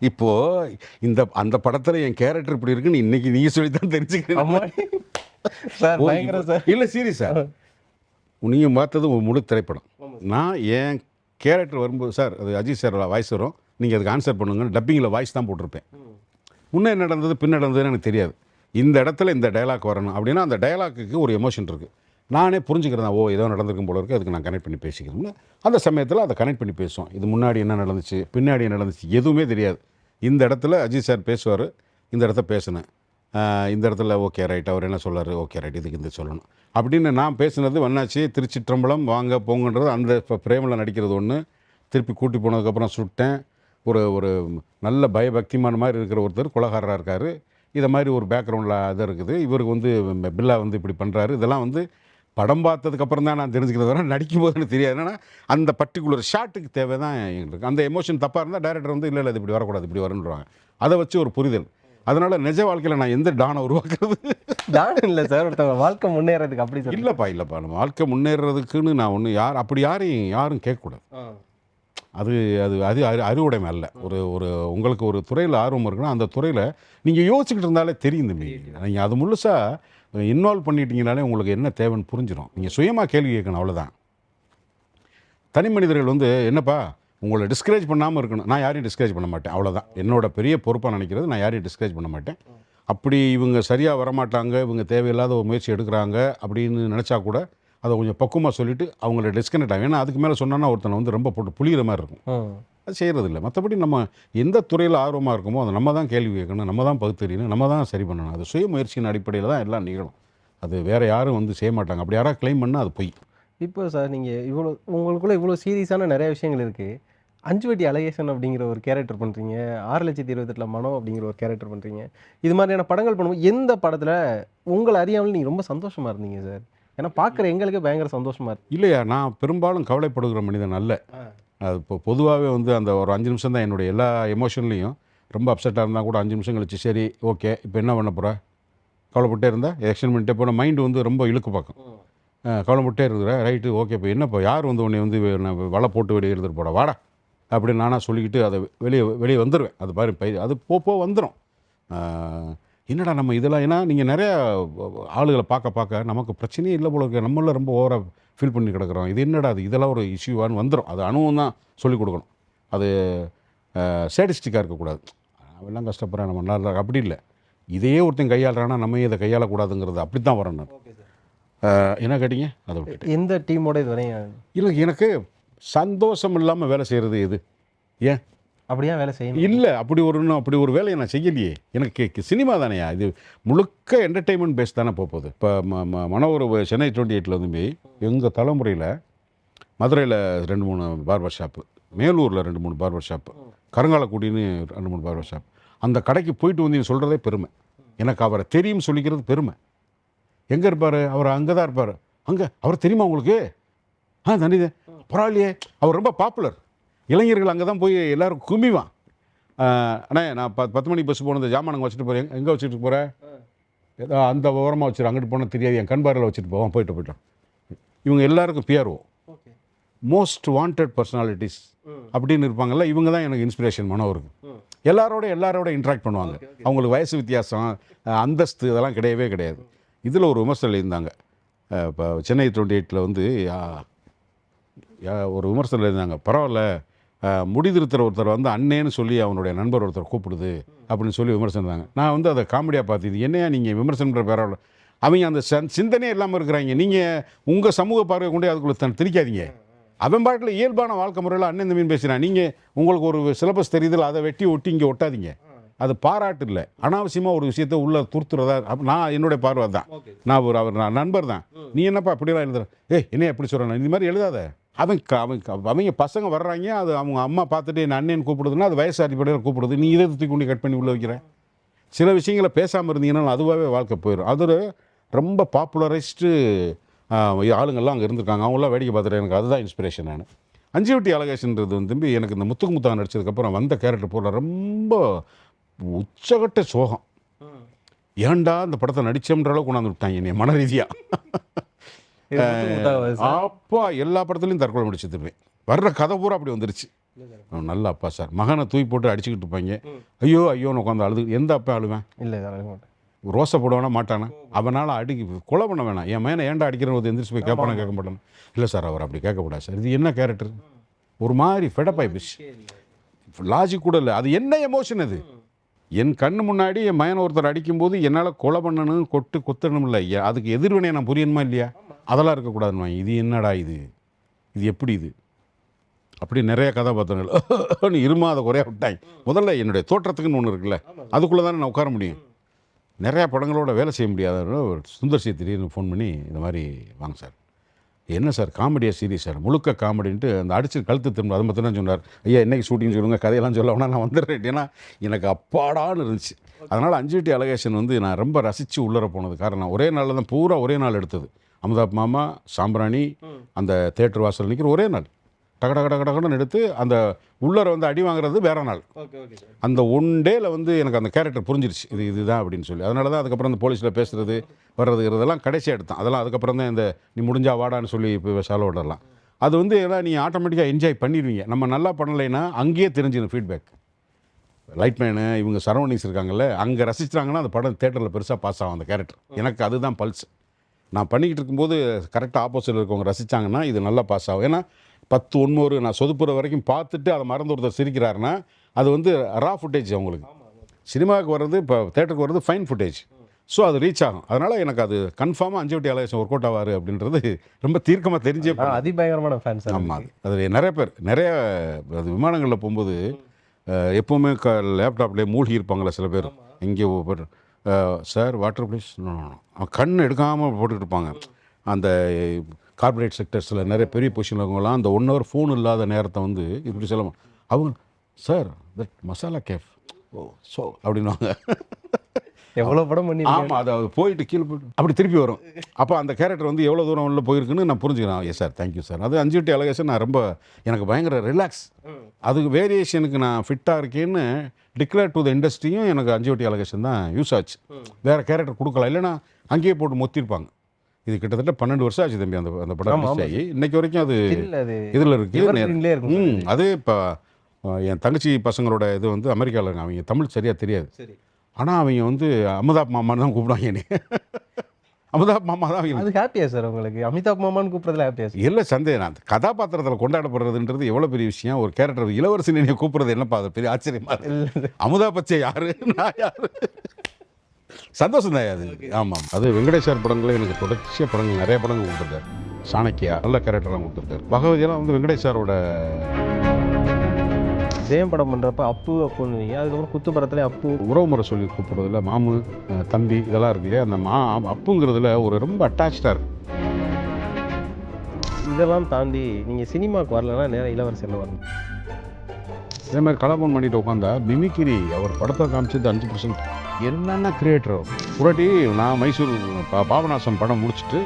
இப்போது அந்த படத்தில் என் கேரக்டர் இப்படி இருக்குன்னு இன்னைக்கு நீங்கள் சொல்லி தான் தெரிஞ்சுக்கிறேன் சார். பயங்கர சார். இல்லை சீரியஸா, நீங்கள் பார்த்தது ஒரு முழு திரைப்படம். நான் என் கேரக்டர் வரும்போது சார் அது அஜித் சார் வாய்ஸ் வரும், நீங்கள் அதுக்கு ஆன்சர் பண்ணுங்கன்னு டப்பிங்கில் வாய்ஸ் தான் போட்டிருப்பேன். முன்னே நடந்தது பின் நடந்ததுன்னு எனக்கு தெரியாது. இந்த இடத்துல இந்த டயலாக் வரணும் அப்படின்னா அந்த டயலாக்கு ஒரு எமோஷன் இருக்குது, நானே புரிஞ்சுக்கிறேன். ஓ ஏதோ நடந்திருக்கும் போல இருக்குது, அதுக்கு நான் கனெக்ட் பண்ணி பேசிக்கிறேன்னா அந்த சமயத்தில் அதை கனெக்ட் பண்ணி பேசுவோம். இது முன்னாடி என்ன நடந்துச்சு பின்னாடி என்ன நடந்துச்சு எதுவுமே தெரியாது. இந்த இடத்துல அஜித் சார் பேசுவார், இந்த இடத்த பேசினேன், இந்த இடத்துல ஓகே ரைட், அவர் என்ன சொல்றாரு, ஓகே ரைட், இதுக்கு இந்த சொல்லணும் அப்படின்னு நான் பேசுனது வண்ணாச்சி திருச்சிற்றம்பலம் வாங்க போங்கன்றது அந்த பிரேமில் நடிக்கிறது ஒன்று. திருப்பி கூட்டி போனதுக்கப்புறம் சுட்டேன். ஒரு ஒரு நல்ல பயபக்திமான மாதிரி இருக்கிற ஒருத்தர் கொலகாரராக இருக்கார். இதை மாதிரி ஒரு பேக்ரவுண்டில் இது இருக்குது. இவருக்கு வந்து பில்லா வந்து இப்படி பண்ணுறாரு. இதெல்லாம் வந்து படம் பார்த்ததுக்கப்புறம் தான் நான் தெரிஞ்சுக்கிறது வர, நடிக்கும் போது எனக்கு தெரியாது. ஏன்னா அந்த பர்டிகுலர் ஷாட்டுக்கு தேவை தான் எங்களுக்கு. அந்த எமோஷன் தப்பாக இருந்தால் டைரக்டர் வந்து இல்லை இல்லை இது இப்படி வரக்கூடாது, இப்படி வரணுன்றாங்க. அதை வச்சு ஒரு புரிதல். அதனால் நிஜ வாழ்க்கையில் நான் எந்த டானை உருவாக்குறது டான் இல்லை சார், ஒருத்தவங்க வாழ்க்கை முன்னேறதுக்கு அப்படி சார். இல்லைப்பா நம்ம வாழ்க்கை முன்னேறதுக்குன்னு நான் ஒன்று அப்படி யாரும் கேட்கக்கூடாது. அது அது அது அறிவுடைமை அல்ல. ஒரு உங்களுக்கு ஒரு துறையில் ஆர்வம் இருக்குன்னா அந்த துறையில் நீங்கள் யோசிச்சுக்கிட்டு இருந்தாலே தெரியும் தம்பி. நீங்கள் அது முழுசாக இன்வால்வ் பண்ணிட்டீங்கனாலே உங்களுக்கு என்ன தேவைன்னு புரிஞ்சிடும். நீங்கள் சுயமாக கேள்வி கேட்கணும், அவ்வளோதான். தனி மனிதர்கள் வந்து என்னப்பா உங்களை டிஸ்கரேஜ் பண்ணாமல் இருக்கணும். நான் யாரையும் டிஸ்கரேஜ் பண்ண மாட்டேன், அவ்வளோதான். என்னோட பெரிய பொறுப்பாக நினைக்கிறது, நான் யாரையும் டிஸ்கரேஜ் பண்ண மாட்டேன். அப்படி இவங்க சரியாக வரமாட்டாங்க, இவங்க தேவையில்லாத ஒரு முயற்சி எடுக்கிறாங்க அப்படின்னு நினச்சா கூட அதை கொஞ்சம் பக்குவமாக சொல்லிவிட்டு அவங்கள டிஸ்கனெக்ட் ஆகும். ஏன்னா அதுக்கு மேலே சொன்னோன்னா ஒருத்தனை வந்து ரொம்ப போட்டு புளிகிற மாதிரி இருக்கும். அது செய்கிறதில்ல. மற்றபடி நம்ம எந்த துறையில் ஆர்வமாக இருக்குமோ அதை நம்ம தான் கேள்வி கேட்கணும், நம்ம தான் பகுத்தறியணும், நம்ம தான் சரி பண்ணணும். அது சுய முயற்சியின் அடிப்படையில் தான் எல்லாம் நிகழும். அது வேறு யாரும் வந்து செய்ய மாட்டாங்க. அப்படி யாராவது கிளைம் பண்ணால் அது பொய். இப்போ சார் நீங்கள் இவ்வளோ உங்களுக்குள்ளே இவ்வளோ சீரியஸான நிறைய விஷயங்கள் இருக்குது. அஞ்சுவட்டி அழகேசன் அப்படிங்கிற ஒரு கேரக்டர் பண்ணுறீங்க, 6,28,000 மனோ அப்படிங்கிற ஒரு கேரக்டர் பண்ணுறீங்க. இது மாதிரியான படங்கள் பண்ணும்போது எந்த படத்தில் உங்களை அறியாமல் நீங்கள் ரொம்ப சந்தோஷமாக இருந்தீங்க சார்? ஏன்னா பார்க்குற எங்களுக்கே பயங்கர சந்தோஷமாக இருக்கு. இல்லையா, நான் பெரும்பாலும் கவலைப்படுகிற மனிதன் அல்ல. அது இப்போ பொதுவாகவே வந்து அந்த ஒரு 5 நிமிஷம் தான் என்னுடைய எல்லா எமோஷன்லேயும். ரொம்ப அப்செட்டாக இருந்தால் கூட 5 நிமிஷம் கழிச்சு சரி ஓகே இப்போ என்ன பண்ண போகிற, கவலைப்பட்டே இருந்தால் எக்ஷன் பண்ணிட்டே போனால் மைண்டு வந்து ரொம்ப இழுக்கு பார்க்கும். கவலைப்பட்டே இருக்கிற ரைட்டு ஓகே இப்போ என்னப்போ யார் வந்து உன்னை வந்து வலை போட்டு வெளியே எடுத்துகிட்டு போட வாடா அப்படின்னு நானாக சொல்லிக்கிட்டு அதை வெளியே வந்துடுவேன். அது பாரு அது போ வந்துடும். என்னடா நம்ம இதெல்லாம், ஏன்னா நீங்கள் நிறையா ஆளுகளை பார்க்க நமக்கு பிரச்சனையே இல்லை போல இருக்கு, நம்மள ரொம்ப ஓவராக ஃபீல் பண்ணி கிடக்குறோம், இது என்னடா அது இதெல்லாம் ஒரு இஷ்யூவான்னு வந்துடும். அது அனுபவம் தான் சொல்லிக் கொடுக்கணும். அது சேடிஸ்டிக்காக இருக்கக்கூடாது. அவெல்லாம் கஷ்டப்படுறேன் நம்ம நல்லா அப்படி இல்லை. இதையே ஒருத்தன் கையாளுறான்னா நம்ம இதை கையாளக்கூடாதுங்கிறது அப்படி தான் வரணும். என்ன கேட்டீங்க அதை விட்டுட்டு. எந்த டீமோட இது வரையும் இல்லை எனக்கு சந்தோஷம் இல்லாமல் வேலை செய்கிறது எது? ஏன் அப்படியே வேலை செய்யணும்? இல்லை அப்படி ஒரு வேலையை நான் செய்யலையே. எனக்கு சினிமா தானேயா இது, முழுக்க என்டர்டெயின்மெண்ட் பேஸ் தானே போகுது. இப்போ மனோர் சென்னை 28 வந்து எங்கள் தலைமுறையில் மதுரையில் 2-3 பார்பர் ஷாப்பு, மேலூரில் 2-3 பார்பர் ஷாப்பு, கருங்காலக்குடின்னு 2-3 பார்பர் ஷாப். அந்த கடைக்கு போயிட்டு வந்து சொல்கிறதே பெருமை. எனக்கு அவரை தெரியும் சொல்லிக்கிறது பெருமை. எங்கே இருப்பார் அவர்? அங்கே தான் இருப்பார். அங்கே அவர் தெரியுமா உங்களுக்கு? தனிதே பரவாயில்லையே, அவர் ரொம்ப பாப்புலர். இளைஞர்கள் அங்கே தான் போய் எல்லோரும் குமிவான். அண்ணே நான் 10 மணிக்கு பஸ் போனது ஜாமானங்க வச்சுட்டு போகிறேன். எங்கே வச்சுட்டு போகிறேன்? ஏதோ அந்த ஓரமாக வச்சுரு, அங்கிட்டு போனால் தெரியாது, என் கண்பாரில் வச்சுட்டு போவான். போயிட்டோம். இவங்க எல்லாருக்கும் பிஆர்ஓ, மோஸ்ட் வாண்டட் பர்சனாலிட்டிஸ் அப்படின்னு இருப்பாங்கல்ல, இவங்க தான் எனக்கு இன்ஸ்பிரேஷன். மனோருக்கு எல்லாரோட இன்ட்ராக்ட் பண்ணுவாங்க. அவங்களுக்கு வயசு வித்தியாசம், அந்தஸ்து இதெல்லாம் கிடையவே கிடையாது. இதில் ஒரு விமர்சனம் இருந்தாங்க. இப்போ சென்னை 28 வந்து ஒரு விமர்சனம் இருந்தாங்க, பரவாயில்ல முடிதிருத்தர் ஒருத்தர் வந்து அண்ணேன்னு சொல்லி அவனுடைய நண்பர் ஒருத்தர் கூப்பிடுது அப்படின்னு சொல்லி விமர்சனம் இருந்தாங்க. நான் வந்து அதை காமெடியாக பார்த்தது. என்னையா நீங்கள் விமர்சனம் பரவாயில்ல, அவங்க அந்த சிந்தனையே இல்லாமல் இருக்கிறாங்க. நீங்கள் உங்கள் சமூக பார்வை கொண்டு அதுக்குள்ள திணிக்காதீங்க. அவன் பாட்டில் இயல்பான வாழ்க்கை முறையில் அண்ணன் தம்பின்னு பேசுகிறான். நீங்கள் உங்களுக்கு ஒரு சிலபஸ் தெரியுதில்ல, அதை வெட்டி ஒட்டி இங்கே ஒட்டாதீங்க. அது பாராட்டு இல்லை, அனாவசியமாக ஒரு விஷயத்தை உள்ளே துருத்துறதா. நான் என்னுடைய பார்வை தான். நான் அவர் நான் நண்பர் தான். நீ என்னப்பா அப்படிலாம் எழுதுற, என்ன எப்படி சொல்கிறேன், இந்த மாதிரி எழுதாத. அவங்க பசங்க வர்றாங்க, அது அவங்க அம்மா பார்த்துட்டு என் அண்ணன் கூப்பிடுதுன்னா அது வயசு அடிப்படையில் கூப்பிடுது. நீ இதை தூக்கி கொண்டு கட் பண்ணி உள்ளே வைக்கிறேன். சில விஷயங்களை பேசாமல் இருந்தீங்கன்னா அதுவாகவே வாழ்க்கை போயிடும். அது ரொம்ப பாப்புலரைஸ்டு ஆளுங்கள்லாம் அங்கே இருந்திருக்காங்க. அவங்களாம் வேடிக்கை பார்த்துட்டு எனக்கு அதுதான் இன்ஸ்பிரேஷன். நான் அஞ்சுவட்டி அழகேசன்றது வந்து எனக்கு இந்த முத்துக்கு முத்தாக நடிச்சதுக்கப்புறம் வந்த கேரக்டர் போல ரொம்ப உச்சகட்ட சோகம். ஏன்டா அந்த படத்தை நடிச்சோன்ற அளவுக்கு கொண்டாந்து விட்டாங்க என்னை மன ரீதியாக. அப்பா எல்லா படத்துலையும் தற்கொலை முடிச்சுருப்பேன். வர்ற கதை பூரா அப்படி வந்துருச்சு. நல்ல அப்பா சார், மகனை தூக்கி போட்டு அடிச்சுக்கிட்டு இருப்பாங்க. ஐயோன்னு உட்காந்து அழுது. எந்த அப்பா அழுவேன்? இல்லை ரோசை போடுவானா மாட்டானா? அவனால் கொலை பண்ண வேணாம். என் மேலே ஏன்டா அடிக்கிறவங்க எந்திரிச்சு போய் கேட்பானா கேட்க மாட்டானா? இல்லை சார் அவர் அப்படி கேட்கக்கூடாது சார். இது என்ன கேரக்டர்? ஒரு மாதிரி ஃபெடப் ஆயிடுச்சு. லாஜிக் கூட இல்லை. அது என்ன எமோஷன்? அது என் கண்ணு முன்னாடி என் மயனை ஒருத்தர் அடிக்கும்போது என்னால் கொலை பண்ணணும், கொத்தணும் இல்லை. அதுக்கு எதிர்வினையை நான் புரியணுமா இல்லையா? அதெல்லாம் இருக்கக்கூடாதுன்னு. இது என்னடா இது எப்படி இது அப்படி நிறைய கதாபாத்திரங்கள் இருமா அதை குறையா விட்டாங்க. முதல்ல என்னுடைய தோற்றத்துக்குன்னு ஒன்று இருக்குல்ல, அதுக்குள்ளே தானே நான் உட்கார முடியும். நிறையா படங்களோட வேலை செய்ய முடியாத சுந்தர் சி திடீர்னு ஃபோன் பண்ணி இந்த மாதிரி வாங்க சார், என்ன சார் காமெடியாக சீரியஸ் சார், முழுக்க காமெடின்ட்டு அந்த அடிச்சு கழுத்து திரும்ப அது மட்டும் தான் சொன்னார். ஐயா இன்னைக்கு ஷூட்டிங் சொல்லுங்கள், கதையெல்லாம் சொல்ல வேணா, நான் வந்துடுறேன். ஏன்னா எனக்கு அப்பாடான்னு இருந்துச்சு. அதனால் அஞ்சுவட்டி அழகேசன் வந்து நான் ரொம்ப ரசித்து உள்ளர போனது காரணம் ஒரே நாளில் தான், பூரா ஒரே நாள் எடுத்தது. அமுதாப் மாமா, சாம்பிராணி, அந்த தேட்டர் வாசல் நிற்கிற ஒரே நாள் டகடகடகடன்னு எடுத்து அந்த உள்ளர வந்து அடி வாங்குறது வேற நாள். அந்த ஒன் டேல வந்து எனக்கு அந்த கேரக்டர் புரிஞ்சிருச்சு, இதுதான் அப்படின்னு சொல்லி. அதனால தான் அதுக்கப்புறம் அந்த போலீஸில் பேசுறது வர்றதுங்கிறதெல்லாம் கடைசியாக எடுத்தான். அதெல்லாம் அதுக்கப்புறம் தான் இந்த நீ முடிஞ்சா வாடான்னு சொல்லி இப்போ சால விடலாம். அது வந்து ஏன்னா நீ ஆட்டோமேட்டிக்காக என்ஜாய் பண்ணிடுவீங்க. நம்ம நல்லா பண்ணலைன்னா அங்கேயே தெரிஞ்சிடும் ஃபீட்பேக். லைட்மேனு இவங்க சரௌண்டிங்ஸ் இருக்காங்கல்ல, அங்கே ரசிச்சிட்டாங்கன்னா அந்த படம் தேட்டரில் பெருசாக பாஸ் ஆகும் அந்த கேரக்டர். எனக்கு அதுதான் பல்ஸ். நான் பண்ணிக்கிட்டு இருக்கும்போது கரெக்டாக ஆப்போசிட்டில் இருக்கவங்க ரசித்தாங்கன்னா இது நல்லா பாஸ் ஆகும். ஏன்னா 10 1 நான் சொதுப்புற வரைக்கும் பார்த்துட்டு அதை மறந்து ஒருத்தர் சிரிக்கிறாருன்னா அது வந்து ரா ஃபுட்டேஜ். அவங்களுக்கு சினிமாவுக்கு வர்றது, இப்போ தேட்டருக்கு வர்றது ஃபைன் ஃபுட்டேஜ். ஸோ அது ரீச் ஆகும். அதனால் எனக்கு அது கன்ஃபார்மாக அஞ்சுவட்டி அழகேசன் ஒர்க் அவுட் ஆவார் அப்படின்றது ரொம்ப தீர்க்கமாக தெரிஞ்சே. அதிபயங்கரமான ஃபேன்ஸ். ஆமாம், அது நிறைய பேர் அது விமானங்களில் போகும்போது எப்போவுமே லேப்டாப்லேயே மூழ்கி இருப்பாங்களே சில பேர். இங்கே சார் வாட்டர் ப்ளீஸ் கண் எடுக்காமல் போட்டுக்கிட்டு இருப்பாங்க. அந்த கார்பரேட் செக்டர்ஸில் நிறைய பெரிய பொசிஷனில் இருக்கவங்களாம் அந்த 1 hour ஃபோன் இல்லாத நேரத்தை வந்து இப்படி சொல்லலாம். அவங்க sir that masala cafe so அப்படின்வாங்க. எவ்வளோ படம் பண்ணி. ஆமாம், அது போயிட்டு கீழே போயிட்டு அப்படி திருப்பி வரும். அப்போ அந்த கேரக்டர் வந்து எவ்வளோ தூரம் உள்ள போயிருக்குன்னு நான் புரிஞ்சுக்கிறேன். Yes sir, thank you sir. அது அஞ்சுவட்டி அழகேசன் நான் ரொம்ப எனக்கு பயங்கர ரிலாக்ஸ். அதுக்கு வேரியேஷனுக்கு நான் ஃபிட்டாக இருக்கேன்னு டிக்ளேர் டு த இண்டஸ்ட்ரியும் எனக்கு அஞ்சுவட்டி அழகேசன் தான் யூஸ் ஆச்சு. வேறு கேரக்டர் கொடுக்கலாம், இல்லைன்னா அங்கேயே போட்டு மொத்திருப்பாங்க. இது கிட்டத்தட்ட 12 வருஷம் ஆச்சு தம்பி அந்த படம் ரிலீஸ் ஆகி. இன்னைக்கு வரைக்கும் அது இதில் இருக்குது. அது இப்போ என் தங்கச்சி பசங்களோட இது வந்து அமெரிக்காவில் இருக்காங்க. அவங்க தமிழ் சரியாக தெரியாது. ஆனால் அவங்க வந்து அமிதாப் மாமான்னு தான் கூப்பிடுவாங்க. என்னை அமிதாப் மாமா தான் அவங்க. அது ஹாப்பியா சார் உங்களுக்கு? அமிதாப் மாமான்னு கூப்பிட்றதுல ஹாப்பியா சார்? இல்லை சந்தேகம், அந்த கதாபாத்திரத்தில் கொண்டாடப்படுறதுன்றது எவ்வளோ பெரிய விஷயம். ஒரு கேரக்டர் இளவரசி நினைவு கூப்பிட்றது என்னப்பா அது பெரிய ஆச்சரியமா இல்லை. அமிதாப் பச்சை யாரு, நான் யாரு, சந்தோஷம் தான் அது. ஆமாம், அது வெங்கடேஷ் சார் படங்களே எனக்கு தொடர்ச்சியாக படங்கள் நிறைய படங்கள் கொடுத்துருக்காரு. சாணக்கியா நல்ல கேரக்டர்லாம் கொடுத்துருக்காரு. பகவதியெல்லாம் வந்து வெங்கடேஷ் சாரோட ஜெயம் படம் பண்ணுறப்ப அப்புன்னு நீங்கள், அதுக்கப்புறம் குத்து படத்துல அப்பு உறவு முறை சொல்லி கூப்பிட்றதுல மாமு தம்பி இதெல்லாம் இருக்கு. அந்த அப்புங்கிறதுல ஒரு ரொம்ப அட்டாச்சாக இருக்கு. இதெல்லாம் தாண்டி நீங்கள் சினிமாவுக்கு வரலன்னா நேரம் இளவரசியில் வரணும். அதே மாதிரி கலாபவன் பண்ணிட்டு உட்காந்தா மிமிக்கிரி அவர் படத்தை காமிச்சது 5%. என்னென்ன கிரியேட்டர் புரட்டி நான் மைசூர் பாபநாசம் படம் முடிச்சுட்டு